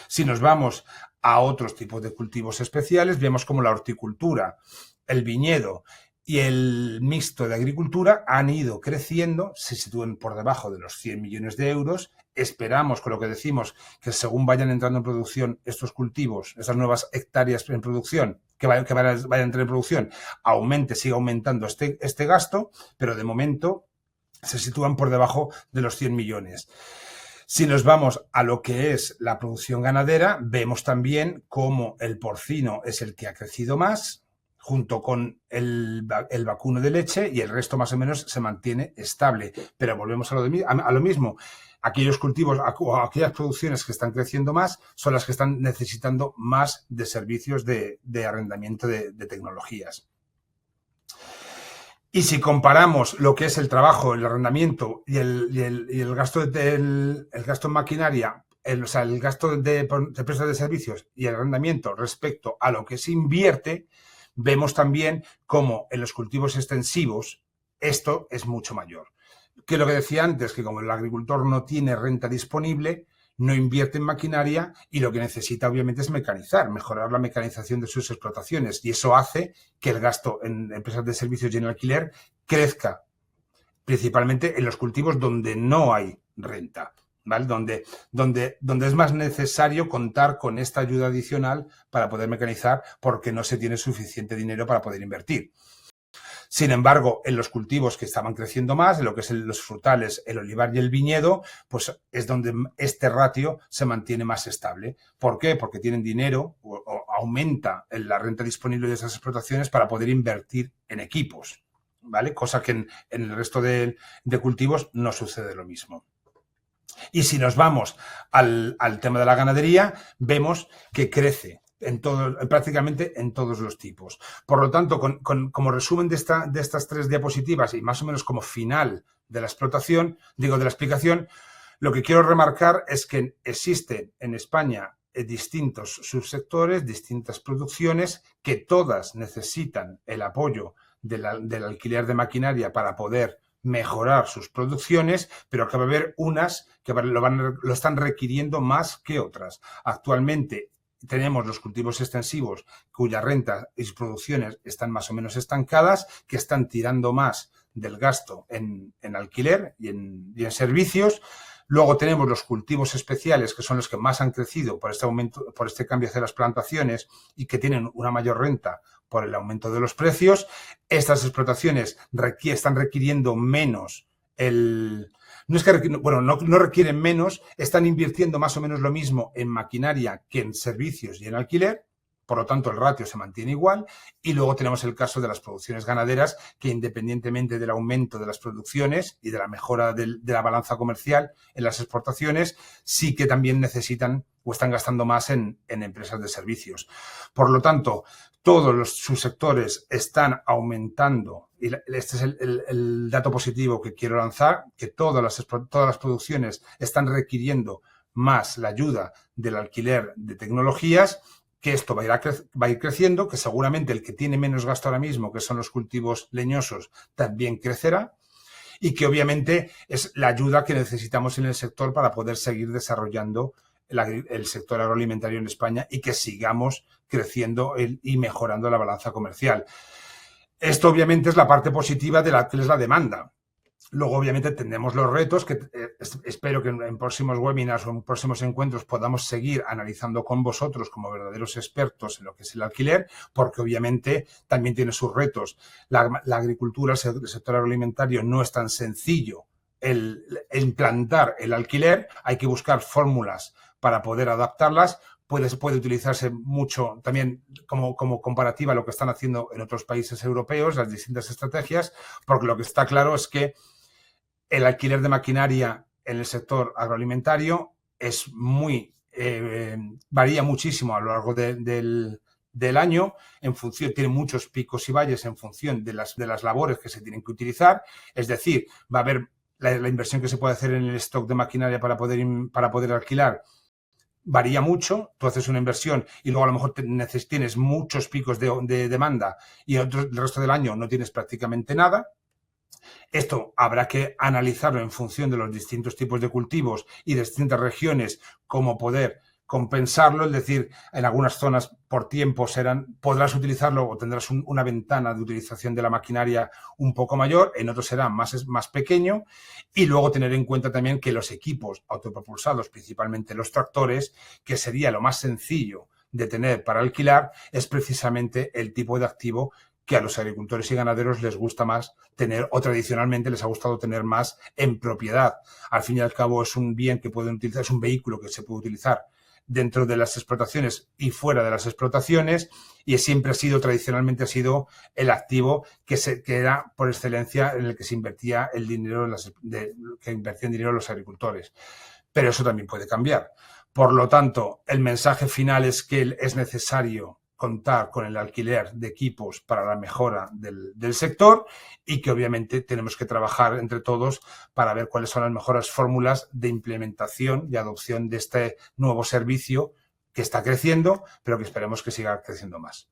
Si nos vamos a otros tipos de cultivos especiales, vemos como la horticultura, el viñedo y el mixto de agricultura han ido creciendo, se sitúan por debajo de los 100 millones de euros. Esperamos, con lo que decimos, que según vayan entrando en producción estos cultivos, estas nuevas hectáreas en producción, que vayan a entrar en producción, siga aumentando este gasto, pero de momento se sitúan por debajo de los 100 millones. Si nos vamos a lo que es la producción ganadera, vemos también cómo el porcino es el que ha crecido más, junto con el vacuno de leche, y el resto más o menos se mantiene estable. Pero volvemos a lo mismo. aquellos cultivos o aquellas producciones que están creciendo más son las que están necesitando más de servicios de arrendamiento de tecnologías. Y si comparamos lo que es el trabajo, el arrendamiento y el gasto el gasto en maquinaria, el gasto de empresas de servicios y el arrendamiento respecto a lo que se invierte, vemos también cómo en los cultivos extensivos esto es mucho mayor. Que lo que decía antes, que como el agricultor no tiene renta disponible, no invierte en maquinaria y lo que necesita obviamente es mecanizar, mejorar la mecanización de sus explotaciones, y eso hace que el gasto en empresas de servicios y en alquiler crezca, principalmente en los cultivos donde no hay renta, ¿vale? Donde es más necesario contar con esta ayuda adicional para poder mecanizar porque no se tiene suficiente dinero para poder invertir. Sin embargo, en los cultivos que estaban creciendo más, en lo que es los frutales, el olivar y el viñedo, pues es donde este ratio se mantiene más estable. ¿Por qué? Porque tienen dinero o aumenta la renta disponible de esas explotaciones para poder invertir en equipos, ¿vale? Cosa que en el resto de cultivos no sucede lo mismo. Y si nos vamos al tema de la ganadería, vemos que crece prácticamente en todos los tipos. Por lo tanto, como resumen de estas 3 diapositivas y más o menos como final de la explicación, lo que quiero remarcar es que existen en España distintos subsectores, distintas producciones que todas necesitan el apoyo del alquiler de maquinaria para poder mejorar sus producciones, pero que va a haber unas que lo están requiriendo más que otras. Actualmente tenemos los cultivos extensivos cuya renta y sus producciones están más o menos estancadas, que están tirando más del gasto en alquiler y en servicios. Luego tenemos los cultivos especiales, que son los que más han crecido por este aumento, por este cambio hacia las plantaciones y que tienen una mayor renta por el aumento de los precios. Estas explotaciones están requiriendo menos no requieren menos, están invirtiendo más o menos lo mismo en maquinaria que en servicios y en alquiler, por lo tanto el ratio se mantiene igual. Y luego tenemos el caso de las producciones ganaderas, que independientemente del aumento de las producciones y de la mejora de la balanza comercial en las exportaciones, sí que también necesitan o están gastando más en empresas de servicios. Por lo tanto, todos los subsectores están aumentando, y este es el dato positivo que quiero lanzar, que todas las producciones están requiriendo más la ayuda del alquiler de tecnologías, que esto va a ir creciendo, que seguramente el que tiene menos gasto ahora mismo, que son los cultivos leñosos, también crecerá, y que obviamente es la ayuda que necesitamos en el sector para poder seguir desarrollando el sector agroalimentario en España y que sigamos creciendo y mejorando la balanza comercial. Esto obviamente es la parte positiva de que es la demanda. Luego, obviamente, tendremos los retos que espero que en próximos webinars o en próximos encuentros podamos seguir analizando con vosotros como verdaderos expertos en lo que es el alquiler, porque obviamente también tiene sus retos. La agricultura, el sector agroalimentario no es tan sencillo el implantar el alquiler. Hay que buscar fórmulas para poder adaptarlas. Puede utilizarse mucho también como comparativa a lo que están haciendo en otros países europeos, las distintas estrategias, porque lo que está claro es que el alquiler de maquinaria en el sector agroalimentario es varía muchísimo a lo largo del año, tiene muchos picos y valles en función de las labores que se tienen que utilizar. Es decir, va a haber la inversión que se puede hacer en el stock de maquinaria para poder alquilar. Varía mucho. Tú haces una inversión y luego a lo mejor tienes muchos picos de demanda y el resto del año no tienes prácticamente nada. Esto habrá que analizarlo en función de los distintos tipos de cultivos y de distintas regiones, cómo poder compensarlo. Es decir, en algunas zonas por tiempo podrás utilizarlo o tendrás una ventana de utilización de la maquinaria un poco mayor, en otros será más pequeño. Y luego tener en cuenta también que los equipos autopropulsados, principalmente los tractores, que sería lo más sencillo de tener para alquilar, es precisamente el tipo de activo que a los agricultores y ganaderos les gusta más tener, o tradicionalmente les ha gustado tener más en propiedad. Al fin y al cabo es un bien que pueden utilizar, es un vehículo que se puede utilizar dentro de las explotaciones y fuera de las explotaciones, y tradicionalmente ha sido el activo que era por excelencia en el que se invertía el dinero, que invertían dinero los agricultores. Pero eso también puede cambiar. Por lo tanto, el mensaje final es que es necesario contar con el alquiler de equipos para la mejora del sector y que obviamente tenemos que trabajar entre todos para ver cuáles son las mejores fórmulas de implementación y adopción de este nuevo servicio que está creciendo, pero que esperemos que siga creciendo más.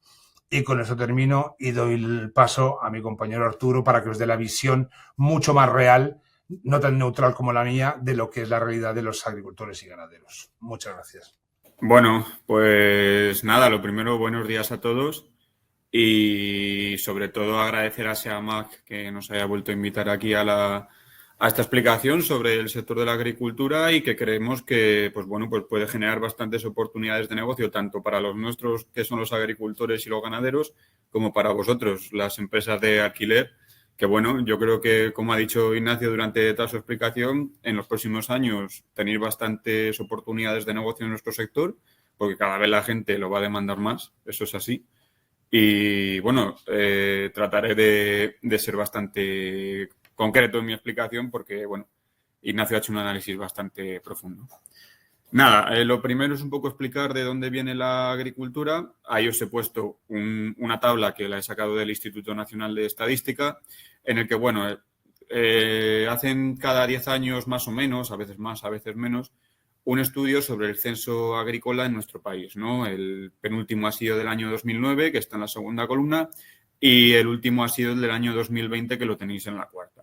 Y con eso termino y doy el paso a mi compañero Arturo para que os dé la visión mucho más real, no tan neutral como la mía, de lo que es la realidad de los agricultores y ganaderos. Muchas gracias. Bueno, pues nada, lo primero, buenos días a todos y sobre todo agradecer a SEAMAC que nos haya vuelto a invitar aquí a esta explicación sobre el sector de la agricultura y que creemos que pues puede generar bastantes oportunidades de negocio tanto para los nuestros, que son los agricultores y los ganaderos, como para vosotros, las empresas de alquiler. Que bueno, yo creo que, como ha dicho Ignacio durante toda su explicación, en los próximos años tenéis bastantes oportunidades de negocio en nuestro sector, porque cada vez la gente lo va a demandar más, eso es así. Y bueno, trataré de ser bastante concreto en mi explicación porque, bueno, Ignacio ha hecho un análisis bastante profundo. Nada, lo primero es un poco explicar de dónde viene la agricultura. Ahí os he puesto una tabla que la he sacado del Instituto Nacional de Estadística, en el que, bueno, hacen cada 10 años más o menos, a veces más, a veces menos, un estudio sobre el censo agrícola en nuestro país, ¿no? El penúltimo ha sido del año 2009, que está en la segunda columna, y el último ha sido el del año 2020, que lo tenéis en la cuarta.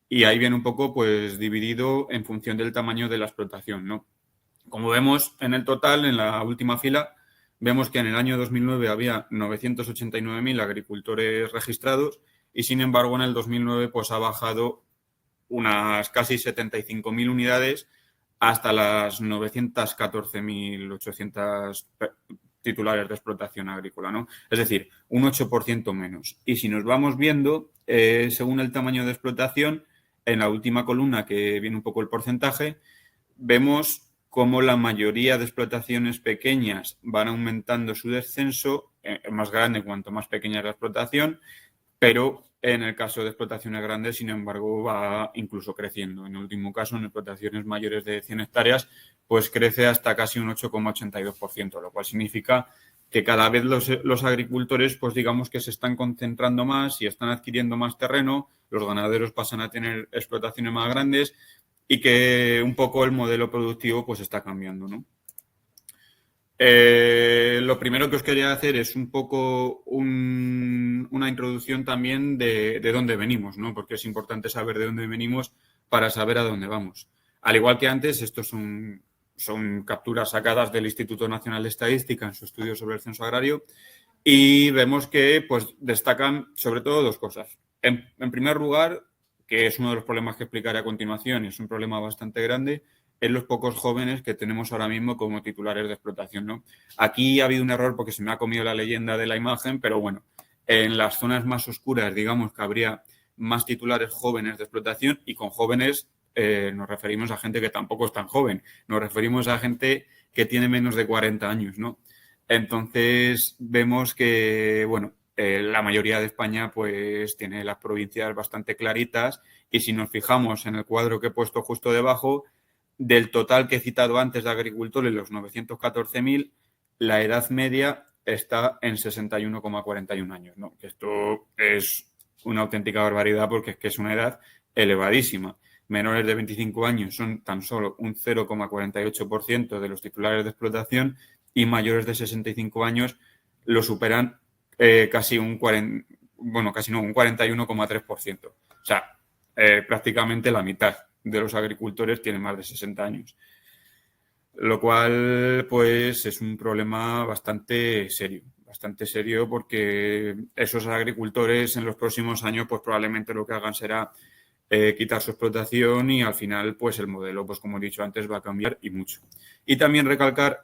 Y ahí viene un poco, pues, dividido en función del tamaño de la explotación, ¿no? Como vemos en el total, en la última fila, vemos que en el año 2009 había 989.000 agricultores registrados y, sin embargo, en el 2009 pues, ha bajado unas casi 75.000 unidades hasta las 914.800 titulares de explotación agrícola, ¿no? Es decir, un 8% menos. Y si nos vamos viendo, según el tamaño de explotación, en la última columna, que viene un poco el porcentaje, vemos cómo la mayoría de explotaciones pequeñas van aumentando su descenso, más grande cuanto más pequeña es la explotación, pero en el caso de explotaciones grandes, sin embargo, va incluso creciendo. En el último caso, en explotaciones mayores de 100 hectáreas, pues crece hasta casi un 8,82%, lo cual significa que cada vez los agricultores, pues digamos que se están concentrando más y están adquiriendo más terreno, los ganaderos pasan a tener explotaciones más grandes y que un poco el modelo productivo pues está cambiando, ¿no? Lo primero que os quería hacer es un poco una introducción también de dónde venimos, ¿no? Porque es importante saber de dónde venimos para saber a dónde vamos. Al igual que antes, estos son capturas sacadas del Instituto Nacional de Estadística en su estudio sobre el censo agrario y vemos que pues, destacan sobre todo dos cosas. En primer lugar, que es uno de los problemas que explicaré a continuación y es un problema bastante grande, es los pocos jóvenes que tenemos ahora mismo como titulares de explotación, ¿no? Aquí ha habido un error porque se me ha comido la leyenda de la imagen, pero bueno, en las zonas más oscuras, digamos que habría más titulares jóvenes de explotación y con jóvenes nos referimos a gente que tampoco es tan joven, nos referimos a gente que tiene menos de 40 años, ¿no? Entonces vemos que, bueno, la mayoría de España pues tiene las provincias bastante claritas y si nos fijamos en el cuadro que he puesto justo debajo, del total que he citado antes de agricultores, los 914.000, la edad media está en 61,41 años, ¿no? Que esto es una auténtica barbaridad porque es que es una edad elevadísima. Menores de 25 años son tan solo un 0,48% de los titulares de explotación y mayores de 65 años lo superan casi un 41,3%. O sea, prácticamente la mitad de los agricultores tienen más de 60 años. Lo cual, pues, es un problema bastante serio porque esos agricultores en los próximos años, pues, probablemente lo que hagan será quitar su explotación y al final, pues, el modelo, pues, como he dicho antes, va a cambiar y mucho. Y también recalcar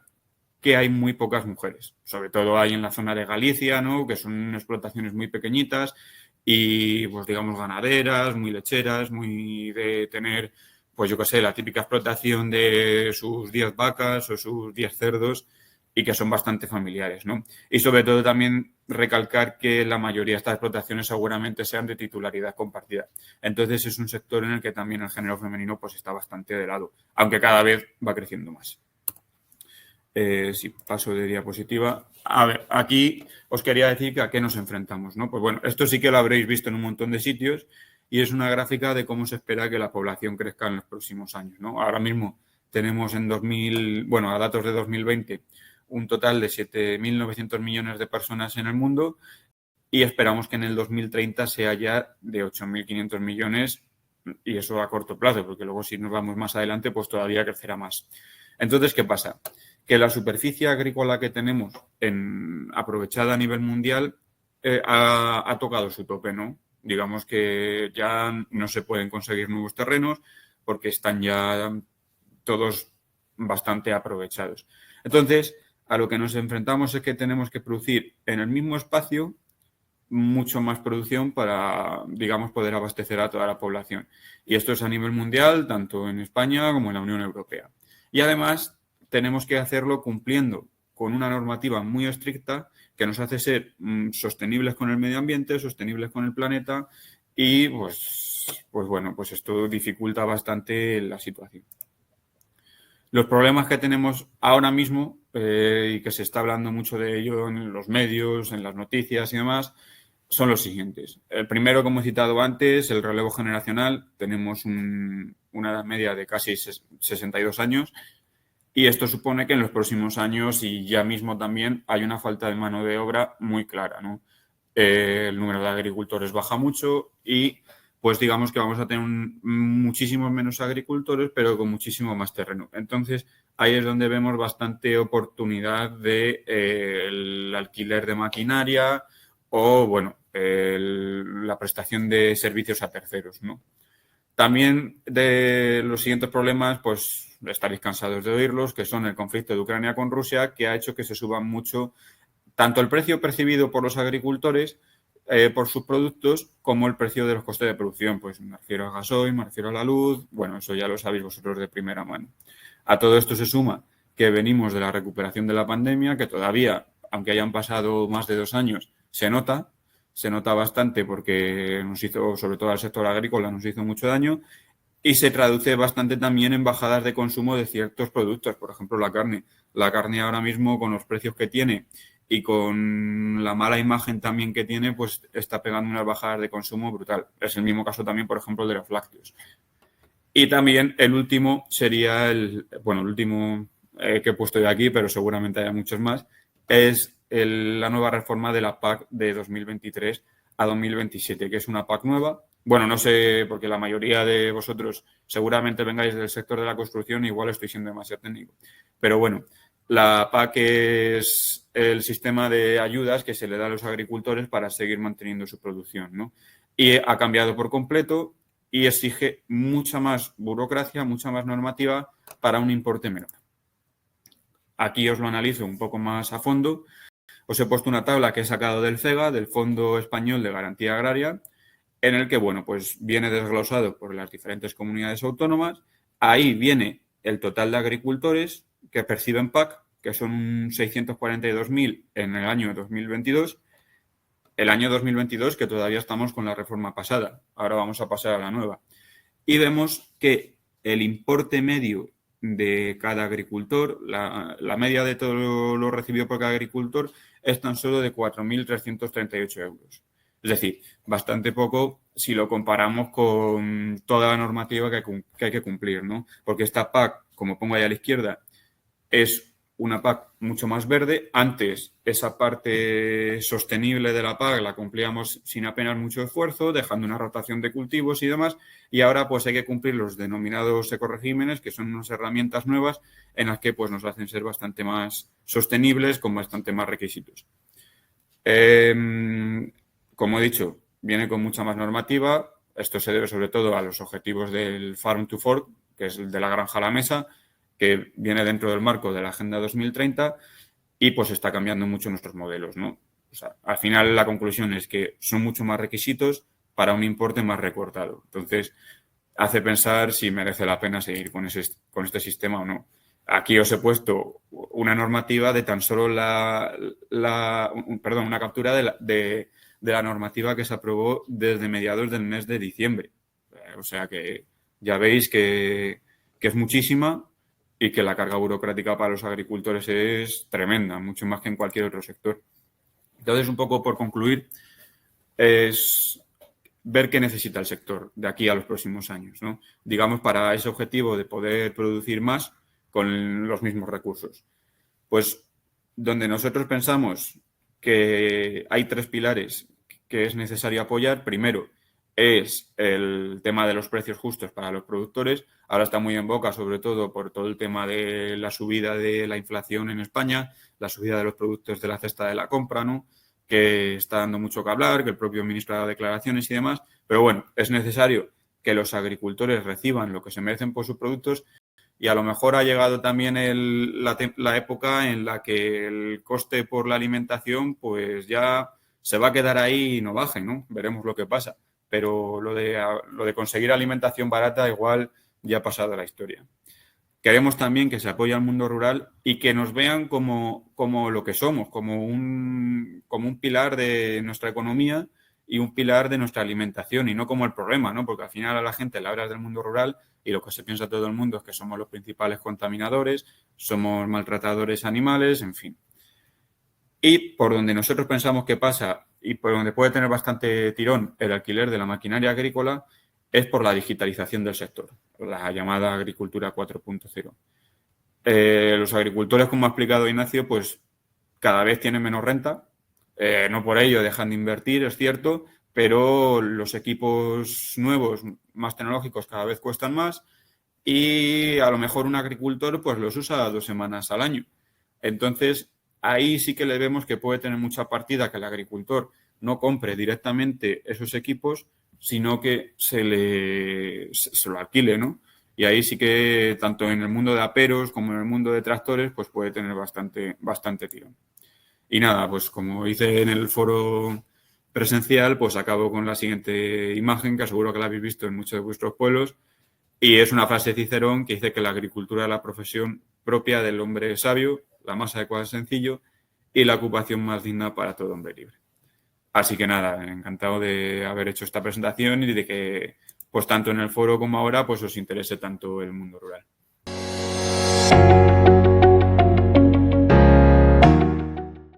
que hay muy pocas mujeres, sobre todo hay en la zona de Galicia, ¿no? Que son explotaciones muy pequeñitas y, pues digamos, ganaderas, muy lecheras, muy de tener pues yo qué sé, la típica explotación de sus 10 vacas o sus 10 cerdos y que son bastante familiares, ¿no? Y sobre todo también recalcar que la mayoría de estas explotaciones seguramente sean de titularidad compartida. Entonces es un sector en el que también el género femenino pues está bastante de lado, aunque cada vez va creciendo más. Sí, paso de diapositiva. A ver, aquí os quería decir que a qué nos enfrentamos, ¿no? Pues bueno, esto sí que lo habréis visto en un montón de sitios y es una gráfica de cómo se espera que la población crezca en los próximos años, ¿no? Ahora mismo tenemos en a datos de 2020, un total de 7.900 millones de personas en el mundo y esperamos que en el 2030 sea ya de 8.500 millones y eso a corto plazo, porque luego si nos vamos más adelante, pues todavía crecerá más. Entonces, ¿qué pasa? Que la superficie agrícola que tenemos aprovechada a nivel mundial ha tocado su tope, ¿no? Digamos que ya no se pueden conseguir nuevos terrenos porque están ya todos bastante aprovechados. Entonces, a lo que nos enfrentamos es que tenemos que producir en el mismo espacio mucho más producción para, digamos, poder abastecer a toda la población. Y esto es a nivel mundial, tanto en España como en la Unión Europea. Y además tenemos que hacerlo cumpliendo con una normativa muy estricta que nos hace ser sostenibles con el medio ambiente, sostenibles con el planeta y pues esto dificulta bastante la situación. Los problemas que tenemos ahora mismo y que se está hablando mucho de ello en los medios, en las noticias y demás, son los siguientes. El primero, como he citado antes, el relevo generacional. Tenemos una edad media de casi 62 años y esto supone que en los próximos años y ya mismo también hay una falta de mano de obra muy clara, ¿no? El número de agricultores baja mucho y pues digamos que vamos a tener muchísimos menos agricultores, pero con muchísimo más terreno. Entonces, ahí es donde vemos bastante oportunidad de el alquiler de maquinaria o, bueno, la prestación de servicios a terceros, ¿no? También de los siguientes problemas, pues estaréis cansados de oírlos, que son el conflicto de Ucrania con Rusia, que ha hecho que se suban mucho tanto el precio percibido por los agricultores por sus productos como el precio de los costes de producción. Pues me refiero al gasoil, me refiero a la luz, bueno, eso ya lo sabéis vosotros de primera mano. A todo esto se suma que venimos de la recuperación de la pandemia, que todavía, aunque hayan pasado más de 2 años, se nota bastante porque nos hizo, sobre todo al sector agrícola, nos hizo mucho daño y se traduce bastante también en bajadas de consumo de ciertos productos, por ejemplo la carne. La carne ahora mismo con los precios que tiene y con la mala imagen también que tiene, pues está pegando unas bajadas de consumo brutal. Es el mismo caso también, por ejemplo, de los lácteos. Y también el último sería el último que he puesto yo aquí, pero seguramente haya muchos más, es la nueva reforma de la PAC de 2023 a 2027, que es una PAC nueva. Bueno, no sé, porque la mayoría de vosotros seguramente vengáis del sector de la construcción, igual estoy siendo demasiado técnico. Pero bueno, la PAC es el sistema de ayudas que se le da a los agricultores para seguir manteniendo su producción, ¿no? Y ha cambiado por completo y exige mucha más burocracia, mucha más normativa para un importe menor. Aquí os lo analizo un poco más a fondo. Os he puesto una tabla que he sacado del FEGA, del Fondo Español de Garantía Agraria, en el que, bueno, pues viene desglosado por las diferentes comunidades autónomas. Ahí viene el total de agricultores que perciben PAC, que son 642.000 en el año 2022. El año 2022, que todavía estamos con la reforma pasada. Ahora vamos a pasar a la nueva. Y vemos que el importe medio de cada agricultor, la media de todo lo recibido por cada agricultor, es tan solo de 4.338 euros. Es decir, bastante poco si lo comparamos con toda la normativa que hay que cumplir, ¿no? Porque esta PAC, como pongo ahí a la izquierda, es una PAC mucho más verde. Antes, esa parte sostenible de la PAC la cumplíamos sin apenas mucho esfuerzo, dejando una rotación de cultivos y demás, y ahora pues hay que cumplir los denominados ecoregímenes, que son unas herramientas nuevas en las que pues nos hacen ser bastante más sostenibles con bastante más requisitos. Como he dicho, viene con mucha más normativa. Esto se debe sobre todo a los objetivos del Farm to Fork, que es el de la granja a la mesa, que viene dentro del marco de la Agenda 2030 y pues está cambiando mucho nuestros modelos, ¿no? O sea, al final la conclusión es que son mucho más requisitos para un importe más recortado. Entonces, hace pensar si merece la pena seguir con este sistema o no. Aquí os he puesto una normativa de tan solo una captura de la normativa que se aprobó desde mediados del mes de diciembre. O sea que ya veis que es muchísima y que la carga burocrática para los agricultores es tremenda, mucho más que en cualquier otro sector. Entonces, un poco por concluir, es ver qué necesita el sector de aquí a los próximos años, ¿no? Digamos, para ese objetivo de poder producir más con los mismos recursos. Pues donde nosotros pensamos que hay 3 pilares que es necesario apoyar. Primero es el tema de los precios justos para los productores. Ahora está muy en boca, sobre todo por todo el tema de la subida de la inflación en España, la subida de los productos de la cesta de la compra, ¿no? Que está dando mucho que hablar, que el propio ministro ha dado declaraciones y demás. Pero bueno, es necesario que los agricultores reciban lo que se merecen por sus productos. Y a lo mejor ha llegado también la época en la que el coste por la alimentación pues ya se va a quedar ahí y no baje, ¿no? Veremos lo que pasa. Pero lo de conseguir alimentación barata igual ya ha pasado a la historia. Queremos también que se apoye al mundo rural y que nos vean como lo que somos, como un pilar de nuestra economía y un pilar de nuestra alimentación y no como el problema, ¿no? Porque al final a la gente le hablas del mundo rural y lo que se piensa todo el mundo es que somos los principales contaminadores, somos maltratadores animales, en fin. Y por donde nosotros pensamos que pasa y por donde puede tener bastante tirón el alquiler de la maquinaria agrícola es por la digitalización del sector, la llamada agricultura 4.0. Los agricultores, como ha explicado Ignacio, pues cada vez tienen menos renta. No por ello dejan de invertir, es cierto, pero los equipos nuevos, más tecnológicos, cada vez cuestan más y a lo mejor un agricultor pues los usa 2 semanas al año. Entonces, ahí sí que le vemos que puede tener mucha partida que el agricultor no compre directamente esos equipos, sino que se lo alquile, ¿no? Y ahí sí que tanto en el mundo de aperos como en el mundo de tractores pues puede tener bastante tirón. Y nada, pues como hice en el foro presencial, pues acabo con la siguiente imagen, que seguro que la habéis visto en muchos de vuestros pueblos, y es una frase de Cicerón que dice que la agricultura es la profesión propia del hombre sabio, la más adecuada es sencillo, y la ocupación más digna para todo hombre libre. Así que nada, encantado de haber hecho esta presentación y de que, pues tanto en el foro como ahora, pues os interese tanto el mundo rural.